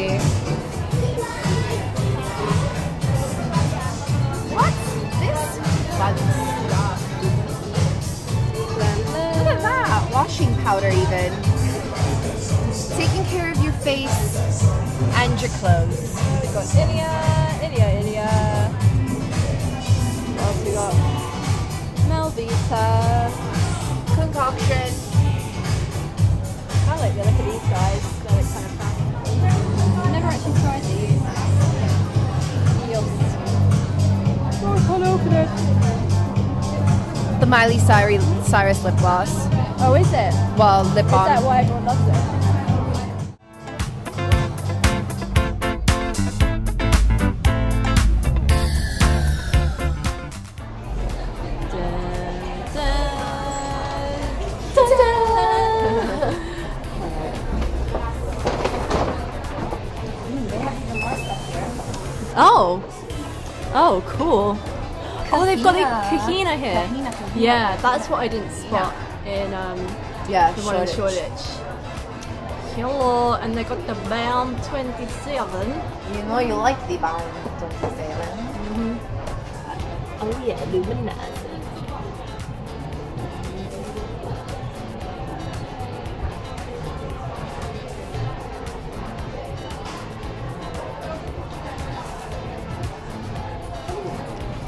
Harvey. What's this fun stuff? Look at that! Washing powder even. Taking care of your face and your clothes. We've got Ilia. What else we got? Melvita. Concoction. I like the look of these guys. They look kind of fun. I've never actually tried these. Oh, I can't open it. The Miley Cyrus lip gloss. Oh, is it? Well, lip balm. Is that why everyone loves it? Oh, cool. Oh, they've got the Kahina here. Yeah, that's what I didn't spot in the one in Shoreditch. Hello, and they got the Bound 27. You know you like the Bound 27. Oh yeah, luminescent.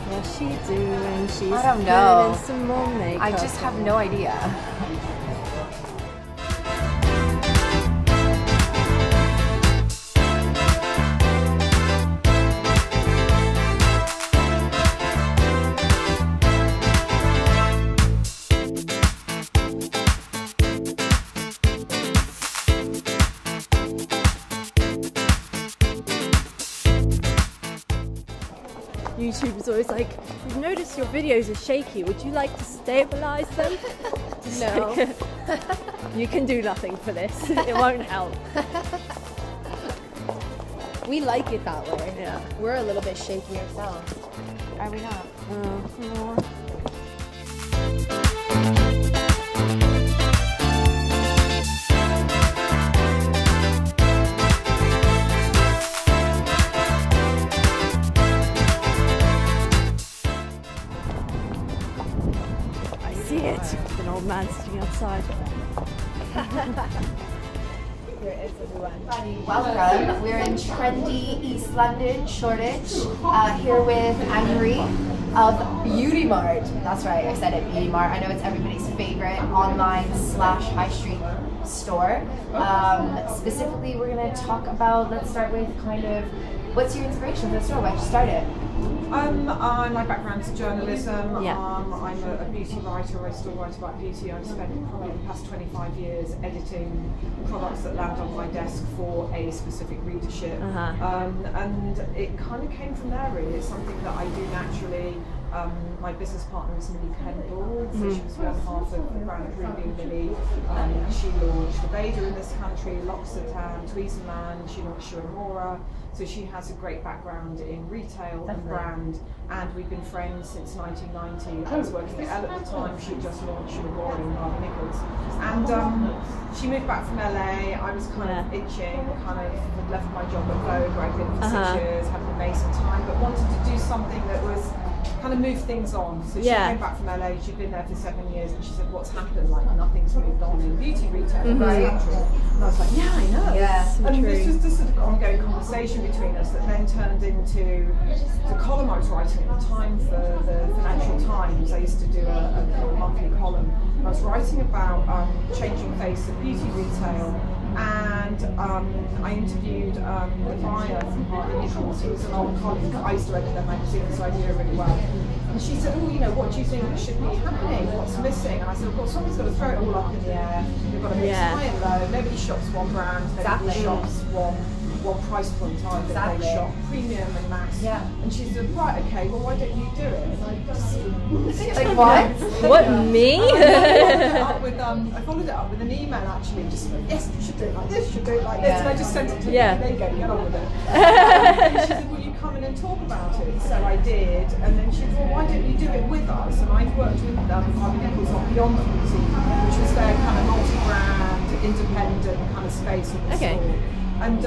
What's she doing? She's I don't know. putting some more makeup. I just have no idea. YouTube is always like, we've noticed your videos are shaky, would you like to stabilize them? No. You can do nothing for this, it won't help. We like it that way. Yeah. We're a little bit shaky ourselves. Are we not? No. It's an old man sitting outside. Here it is, everyone. Welcome. We're in trendy East London, Shoreditch, here with Anna-Marie of Beauty Mart. That's right, I said it, Beauty Mart. I know it's everybody's favorite online / high street store. Specifically, we're going to talk about, let's start with kind of, what's your inspiration for the store? Why'd you start it? My background's journalism. Yeah. I'm a beauty writer. I still write about beauty. I've spent probably the past 25 years editing products that land on my desk for a specific readership. And it kind of came from there, really. It's something that I do naturally. My business partner is Millie Kendall, so she was one half of the brand Ruby Millie. She launched Vader in this country, L'Occitane, Tweezerman, she launched Shuamora. So she has a great background in retail and brand, and we've been friends since 1990. I was working at Elle at the time, she just launched Shuamora in Nicols. And she moved back from LA, I was kind of itching, kind of had left my job at Vogue where I'd been for 6 years, had an amazing time, but wanted to do something that was kind of move things on. So she came back from LA, she'd been there for 7 years, and she said, what's happened? Like, nothing's moved on in beauty retail in this country. And I was like, yeah, I know. Yeah. And this was this sort of ongoing conversation between us that then turned into the column I was writing at the time for the Financial Times. I used to do a monthly column. I was writing about changing face of beauty retail. And I interviewed the buyer from Harvey, Nicols, who was an old colleague. I used to edit their magazine, so I knew her really well. And she said, oh, you know, what do you think should be happening? What's missing? And I said, well, someone's got to throw it all up in the air. You've got to mix high and low. Nobody shops one brand. Nobody shops one price point either. They shop premium and mass. Yeah. And she said, right, okay, well, why don't you do it? And I just like, what? What, me? I followed it up with an email actually, just yes, you should do it like this, you should do it like this, and I just sent it to her. There you go, get on with it. And she said, will you come in and talk about it? So I did, and then she said, well, why don't you do it with us? And I'd worked with Harvey Nicols on Beyond Beauty, which was their kind of multi-brand, independent kind of space in the store. And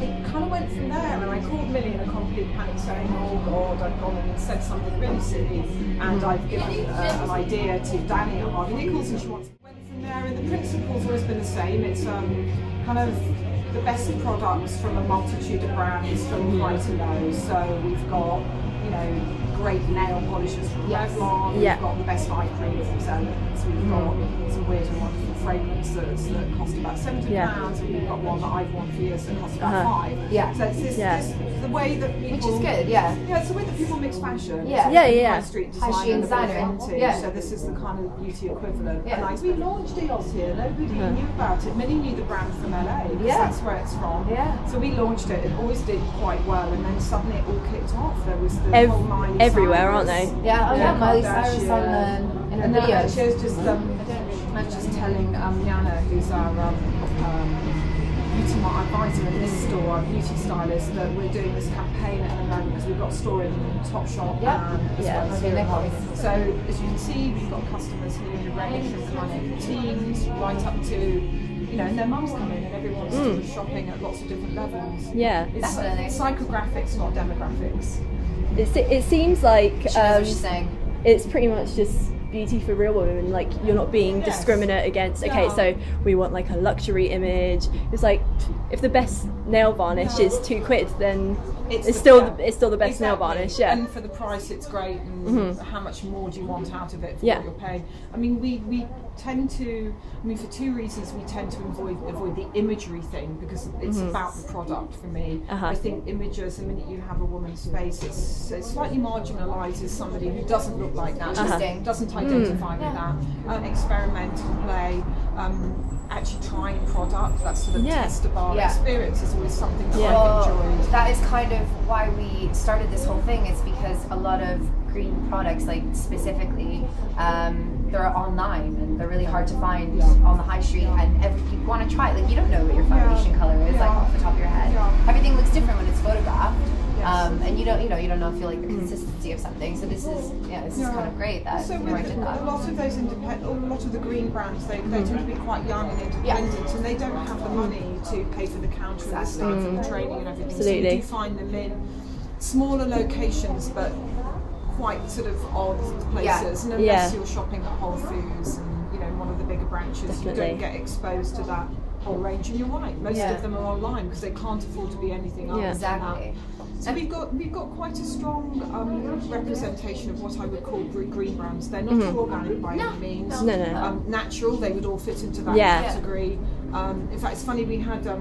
it kind of went from there, and I called Millie in a complete panic saying, oh God, I've gone and said something really silly, and I've given an idea to Danny at Harvey Nicols, and she wants to went from there, and the principle's always been the same. It's kind of the best products from a multitude of brands from high to low. So we've got, you know, great nail polishes from Revlon, we've got the best eye creams from Instalment, we've got some weird and wonderful fragrances that cost about £70, and we've got one that I've worn for years that costs about £5. So it's this, the way that people... Which is good, Yeah, it's the way that people mix fashion. Yeah. High street design and vintage, so this is the kind of beauty equivalent. And we launched EOS here, nobody knew about it. Millie knew the brand from LA, because that's where it's from. So we launched it, it always did quite well, and then suddenly it all kicked off. There was the whole Miley everywhere, Cyrus, aren't they? Miley Cyrus on in her videos. She was just, I was just telling Yana, who's our beauty mart advisor in this store, our beauty stylist, that we're doing this campaign at the moment because we've got a store in Topshop and as well as here at Nicols. So as you can see, we've got customers here who range from kind of teens right up to, you know, and their mums come in and everyone's sort of shopping at lots of different levels. It's psychographics, not demographics. It seems like what she's saying. It's pretty much just beauty for real women. Like, you're not being discriminate against. Okay, so we want like a luxury image. It's like, if the best nail varnish is £2, then it's still the best nail varnish. And for the price, it's great. And how much more do you want out of it for what you're paying? I mean, we tend to, for two reasons, we tend to avoid the imagery thing, because it's about the product for me. I think images, the minute you have a woman's face, it slightly marginalises somebody who doesn't look like that, doesn't identify with that. Experimental play, actually trying product, that sort of test-a-bar experience is always something that I've enjoyed. That is kind of why we started this whole thing, is because a lot of green products, like specifically, they're online and they're really hard to find on the high street, and you want to try it. Like, you don't know what your foundation color is like off the top of your head. Everything looks different when it's photographed, and you don't know feel like the consistency of something. So this is kind of great that so did that. A lot of those a lot of the green brands, they tend to be quite young and independent, and they don't have the money to pay for the counter and the staff and the training and everything. So you do find them in smaller locations, but quite sort of odd places, and unless you're shopping at Whole Foods and, you know, one of the bigger branches, you don't get exposed to that whole range. And you're right, most of them are online because they can't afford to be anything else. Exactly. So we've got quite a strong representation of what I would call green brands. They're not all organic by any means. Natural, they would all fit into that category. In fact, it's funny, we have a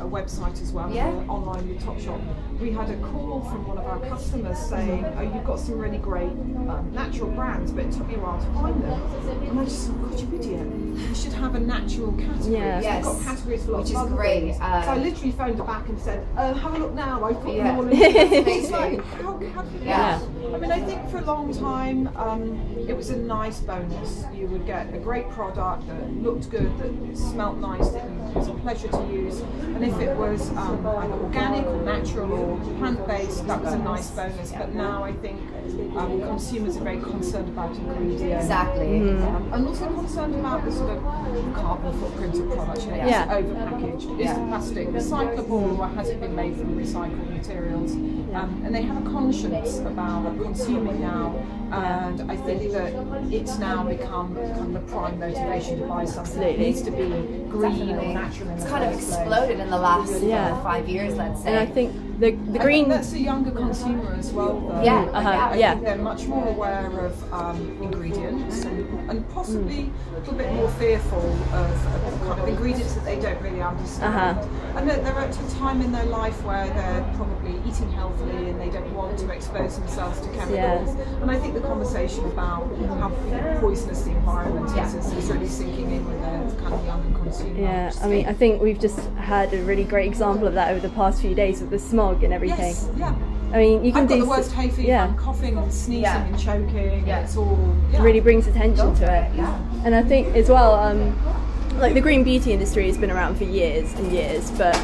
website as well, online with Topshop. We had a call from one of our customers saying, oh, you've got some really great natural brands, but it took me a while to find them. And I just thought, God, you idiot. You should have a natural category. We've got categories for lots of other things. So I literally phoned her back and said, have a look now, I've got them all in. It's like, how can you I mean, I think for a long time, it was a nice bonus. You would get a great product that looked good, that smelled nice, that was a pleasure to use, and if it was either organic or natural or plant-based, that was a nice bonus. But now I think consumers are very concerned about ingredients, and also concerned about the sort of carbon footprint of products. You know, is it overpackaged? Is the plastic recyclable, or has it been made from recycled materials? And they have a conscience about consuming now, and I think that it's now become the prime motivation to buy something. It needs to be green or natural. It's kind of exploded in the last 5 years, let's say. And I think the green... I think that's a younger consumer as well, though. I think they're much more aware of ingredients, and possibly a little bit more fearful of kind of ingredients that they don't really understand. And they're at a time in their life where they're probably eating healthily and they don't want to expose themselves to chemicals. And I think the conversation about how poisonous the environment is really sinking in with their kind of younger consumer. I mean, I think we've just had a really great example of that over the past few days with the smog and everything. I mean, you can I've got the worst hay fever. I'm coughing and sneezing and choking. It's all really brings attention to it. And I think as well, like, the green beauty industry has been around for years and years, but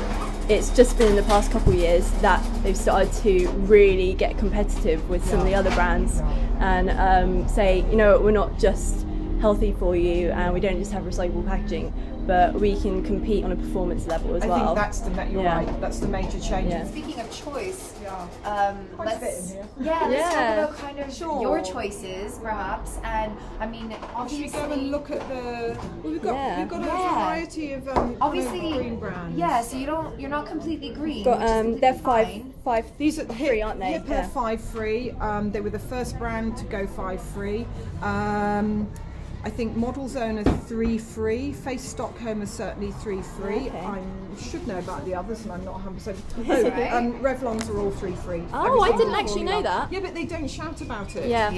it's just been in the past couple of years that they've started to really get competitive with some of the other brands and say, you know, we're not just healthy for you and we don't just have recyclable packaging. but we can compete on a performance level as well. I think that's you're right. That's the major change. Yeah. Speaking of choice, let's talk about kind of your choices, perhaps. And I mean, obviously, should we go and look at the? Well, we've got a variety of obviously green brands. Yeah, so you're not completely green. They're five. These are free, aren't they? Hip are 5 free. They were the first brand to go 5 free. I think Model Zone are 3 free. Face Stockholm is certainly 3 free. Okay. I should know about the others, and I'm not 100%. Revlons are all 3 free. Oh, I didn't actually know that. Yeah, but they don't shout about it. Yeah.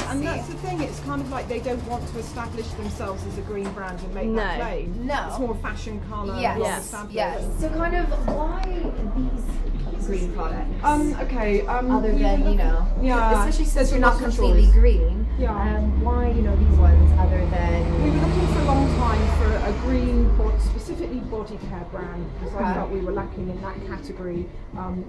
And that's the thing. It's kind of like they don't want to establish themselves as a green brand and make that claim. No. It's more fashion colour. Yes. So kind of why these green products? Other than especially since you're not completely green. Why these ones other than? We were looking for a long time for a green, specifically body care brand, because I felt we were lacking in that category.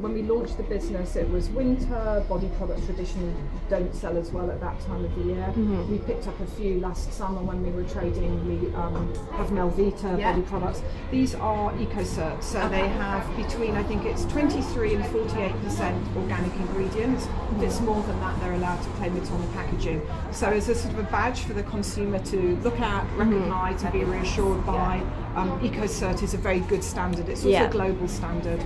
When we launched the business, it was winter. Body products traditionally don't sell as well at that time of the year. We picked up a few last summer when we were trading. We have Melvita body products. These are EcoCert, so they have between, I think it's 23 and 48% organic ingredients. If it's more than that, they're allowed to claim it on the packaging. So it's a sort of a badge for the consumer to look at, recognise and be reassured by. EcoCert is a very good standard. It's also a global standard.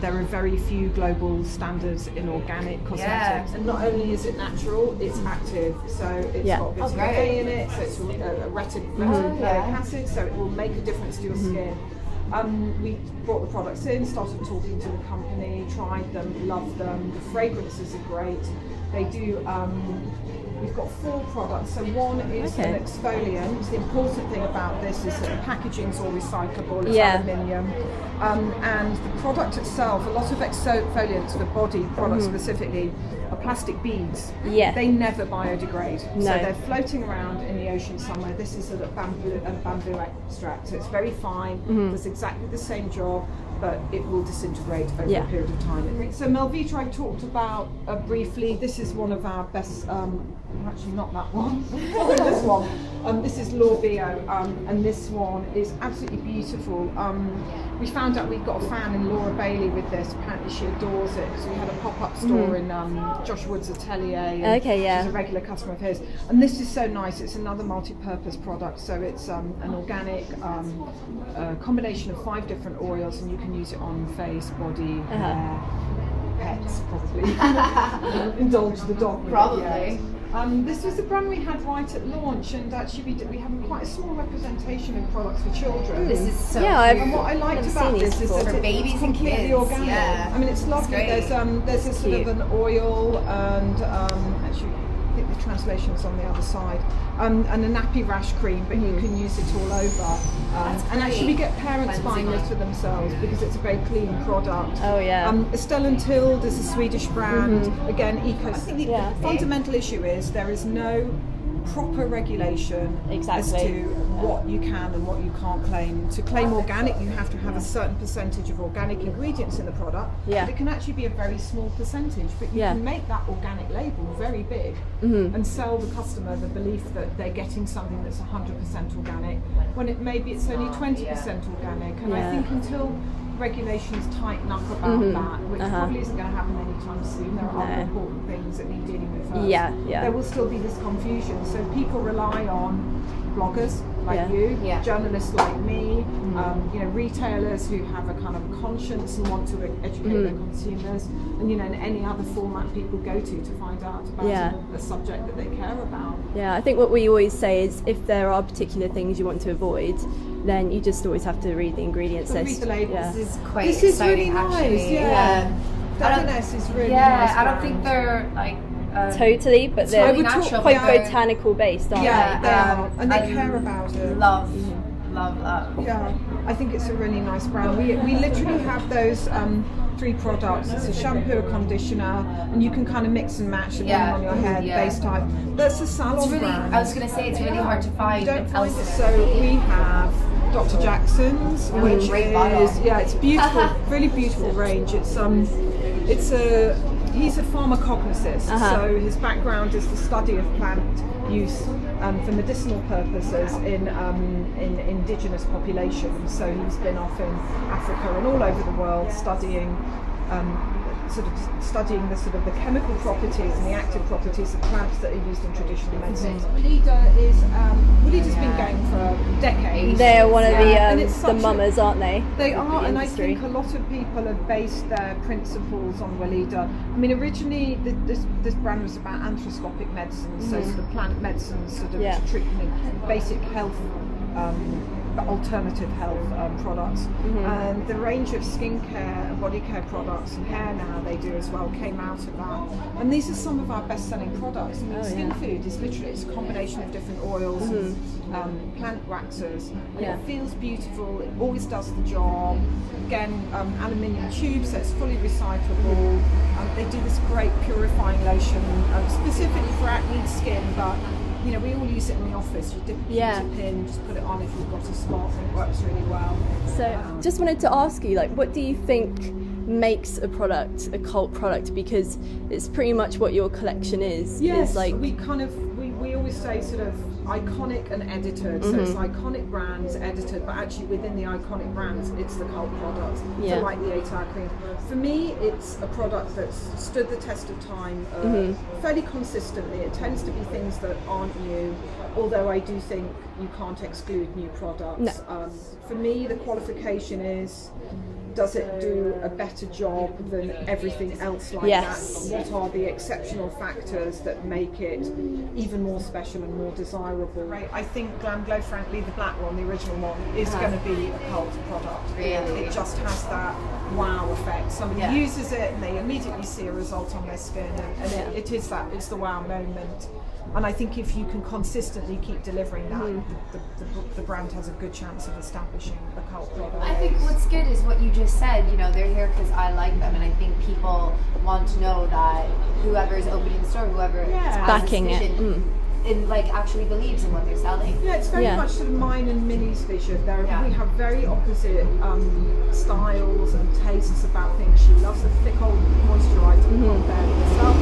There are very few global standards in organic cosmetics. And not only is it natural, it's active. So it's got vitamin A in it, so it's retinoic acid, so it will make a difference to your skin. We brought the products in, started talking to the company, tried them, loved them. The fragrances are great. They do, we've got 4 products. So one is an exfoliant. The important thing about this is that the packaging's all recyclable, it's aluminium. And the product itself, a lot of exfoliants for body products specifically, are plastic beads. They never biodegrade. So they're floating around in the ocean somewhere. This is a bamboo extract, so it's very fine, does exactly the same job, but it will disintegrate over a period of time. So Melvita I talked about briefly. This is one of our best, actually not that one, this one. This is L'Oreal, and this one is absolutely beautiful. We found out we've got a fan in Laura Bailey with this. Apparently she adores it. So we had a pop-up store in Josh Wood's atelier. She's a regular customer of his. And this is so nice. It's another multi-purpose product. So it's an organic combination of 5 different oils, and you can use it on face, body, hair, pets probably. Indulge the dog. Probably. This was the brand we had right at launch, and actually we have quite a small representation of products for children. This is so cute. And what I liked about this is that it's completely organic. I mean, it's lovely. There's a sort of an oil and actually I think the translation's on the other side, and a nappy rash cream, but you can use it all over. And actually we get parents buying this for themselves because it's a very clean product. Estelle & Tilde is a Swedish brand, again eco. I think the fundamental issue is there is no proper regulation as to what you can and what you can't claim. To claim organic, you have to have a certain percentage of organic ingredients in the product. It can actually be a very small percentage, but you can make that organic label very big and sell the customer the belief that they're getting something that's 100% organic, when maybe it's only 20% organic. And I think until regulations tighten up about that, which probably isn't going to happen anytime soon. There are other important things that need dealing with first. There will still be this confusion. So people rely on bloggers like you, journalists like me, retailers who have a kind of conscience and want to educate their consumers, and in any other format people go to find out about a subject that they care about. I think what we always say is if there are particular things you want to avoid, then you just always have to read the ingredients list. Read the labels. This is quite exciting, really nice, actually. Davines is really nice. I don't think they're like totally, but they're totally natural, quite botanical based, aren't they? Yeah, and they care about it. Love. Yeah, I think it's a really nice brand. We literally have those 3 products. It's a shampoo, a conditioner, and you can kind of mix and match depending on your hair base type. That's a salon brand. I was going to say it's really hard to find. You don't find it. So we have Dr. Jackson's, which is it's beautiful, really beautiful range. It's a He's a pharmacognosist, so his background is the study of plant use for medicinal purposes in indigenous populations. So he's been off in Africa and all over the world studying the chemical properties and the active properties of plants that are used in traditional medicines. Wellida's been going for decades. They're one of the mamas, aren't they? They are, and I think a lot of people have based their principles on Wellida. I mean, originally this brand was about anthroposcopic medicines, so sort of plant medicines, sort of treatment, basic health. Alternative health products, and the range of skincare and body care products and hair now they do as well came out of that. And these are some of our best-selling products. I mean, skin food is literally it's a combination of different oils and plant waxes. And it feels beautiful. It always does the job. Again, aluminium tubes, so it's fully recyclable. They do this great purifying lotion specifically for acne skin, but you know, we all use it in the office. You dip a pin, just put it on if you've got a spot, and it works really well. So, just wanted to ask you, like, what do you think makes a product a cult product? Because it's pretty much what your collection is. Yes, is like we always say sort of iconic and edited. So it's iconic brands edited, but actually within the iconic brands, it's the cult product. So like the 8-hour cream. For me, it's a product that's stood the test of time fairly consistently. It tends to be things that aren't new, although I do think you can't exclude new products. No. For me, the qualification is, does it do a better job than everything else like that? What are the exceptional factors that make it even more special and more desirable? Right. I think Glam Glow, frankly, the black one, the original one, is going to be a cult product. Really? It just has that wow effect. Somebody uses it and they immediately see a result on their skin, and it's the wow moment. And I think if you can consistently keep delivering that, the brand has a good chance of establishing a cult product. I think what's good is what you just said. You know, they're here because I like them, and I think people want to know that whoever is opening the store, whoever is backing it. Like actually believes in what they're selling. Yeah, it's very much sort of mine and Millie's vision. We have very opposite styles and tastes about things. She loves a thick old moisturiser compared to herself.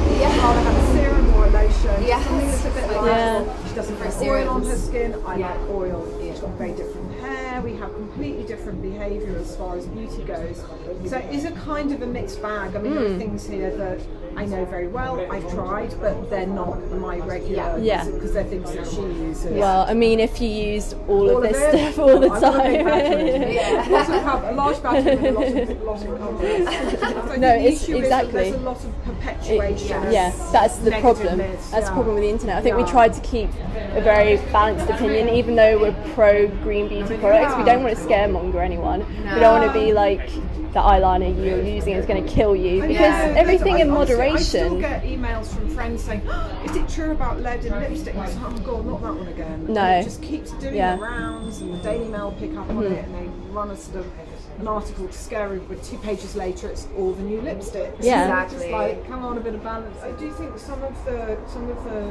I'll have a serum or a lotion. Something that's a bit lighter. She doesn't put oil on her skin. I like oil. She's got very different hair. We have completely different behaviour as far as beauty goes. So it is a kind of a mixed bag. I mean, there are things here that I know very well, I've tried, but they're not my regular, because they're things that she uses. Well, I mean, if you used all of this stuff all the time. A large battery with a lot of colours. No, it's exactly. There's a lot of perpetuation. That's the problem. That's the problem with the internet. I think we tried to keep a very balanced opinion, even though we're pro green beauty products. We don't want to scaremonger anyone. No. We don't want to be like, the eyeliner you're using is going to kill you, because everything in moderation. I still get emails from friends saying, is it true about lead in lipstick? And I say, oh God, not that one again. No. And it just keeps doing the rounds, and the Daily Mail pick up on it, and they run a sort of an article to scare everybody. 2 pages later, it's all the new lipsticks. Yeah, exactly. Just like, come on, a bit of balance. I do think some of the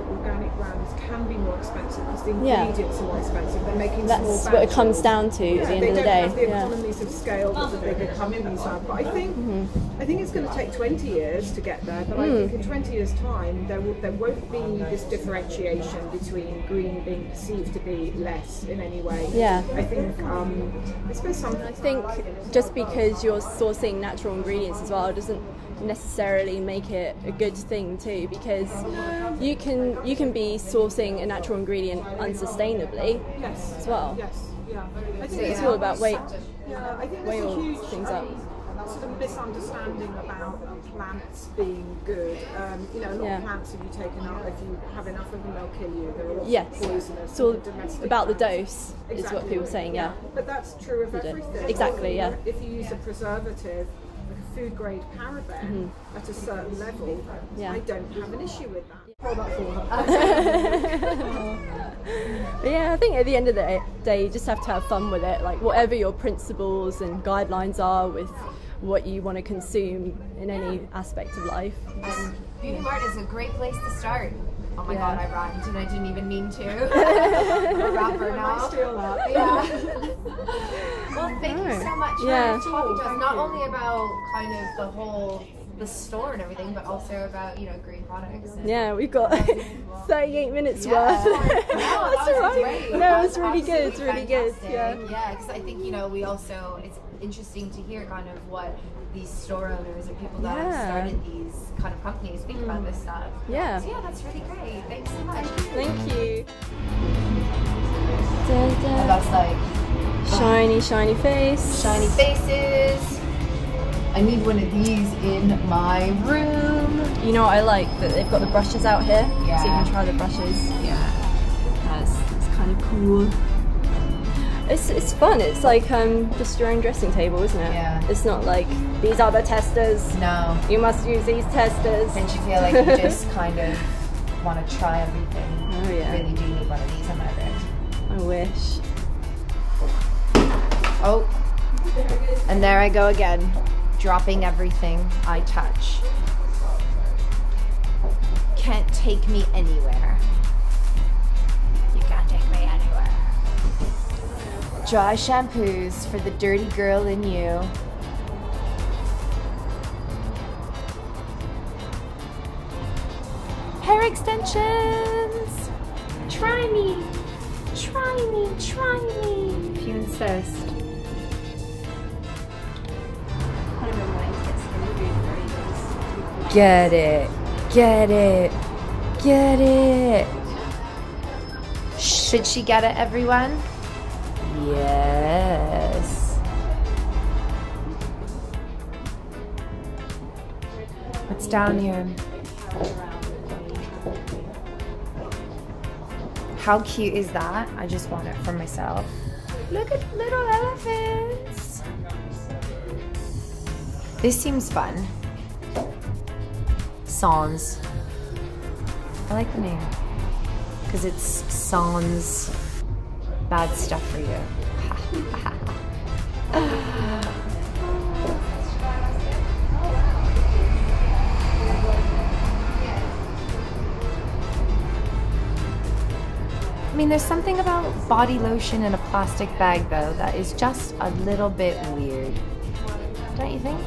organic brands can be more expensive because the ingredients are more expensive. They're making small batches. That's what it comes down to at the end of the day. They don't have the economies of scale that the bigger companies have. But I think it's going to take 20 years to get there. But I think in 20 years' time, there won't be this differentiation between green being perceived to be less in any way. Yeah. I think I think just because you're sourcing natural ingredients as well doesn't necessarily make it a good thing too, because you can be sourcing a natural ingredient unsustainably as well. I think it's all about weight. I think there's a huge things up. Sort of misunderstanding about plants being good. A lot of plants, if you take enough, if you have enough of them, they'll kill you. There are lots of poisonous. It's all about the dose, is what people are saying. Yeah, but that's true of everything. Exactly. Yeah. If you use a preservative, like a food grade paraben, at a certain level, I don't have an issue with that. I think at the end of the day, you just have to have fun with it. Like whatever your principles and guidelines are with what you want to consume in any aspect of life. Beauty Mart is a great place to start. Oh my God, I rhymed and I didn't even mean to. I'm a rapper now. Well, thank you so much for talking to us, not only about kind of the whole the store and everything, but also about, you know, green products. Yeah, we've got 38 minutes worth. No, that's all right. No, it's really good. It's really good. Yeah. Yeah, because I think, you know, we also, it's interesting to hear kind of what these store owners and people that have started these kind of companies think about this stuff. Yeah. So yeah, that's really great. Thanks so much. Thank you. And that's like shiny face. Shiny faces. I need one of these in my room. You know what I like? That they've got the brushes out here. Yeah. So you can try the brushes. Yeah. It's kind of cool. It's fun. It's like just your own dressing table, isn't it? Yeah. It's not like these are the testers. No. You must use these testers. And you feel like you just kind of want to try everything. Oh yeah. I really do need one of these in my room. I wish. Oh. And there I go again, dropping everything I touch. Can't take me anywhere. You can't take me anywhere. Dry shampoos for the dirty girl in you. Hair extensions. Try me. Try me. Try me. If you insist. Get it. Get it. Get it. Should she get it, everyone? Yes. What's down here? How cute is that? I just want it for myself. Look at little elephants. This seems fun. Sans. I like the name. Because it's sans bad stuff for you. I mean, there's something about body lotion in a plastic bag, though, that is just a little bit weird. Don't you think?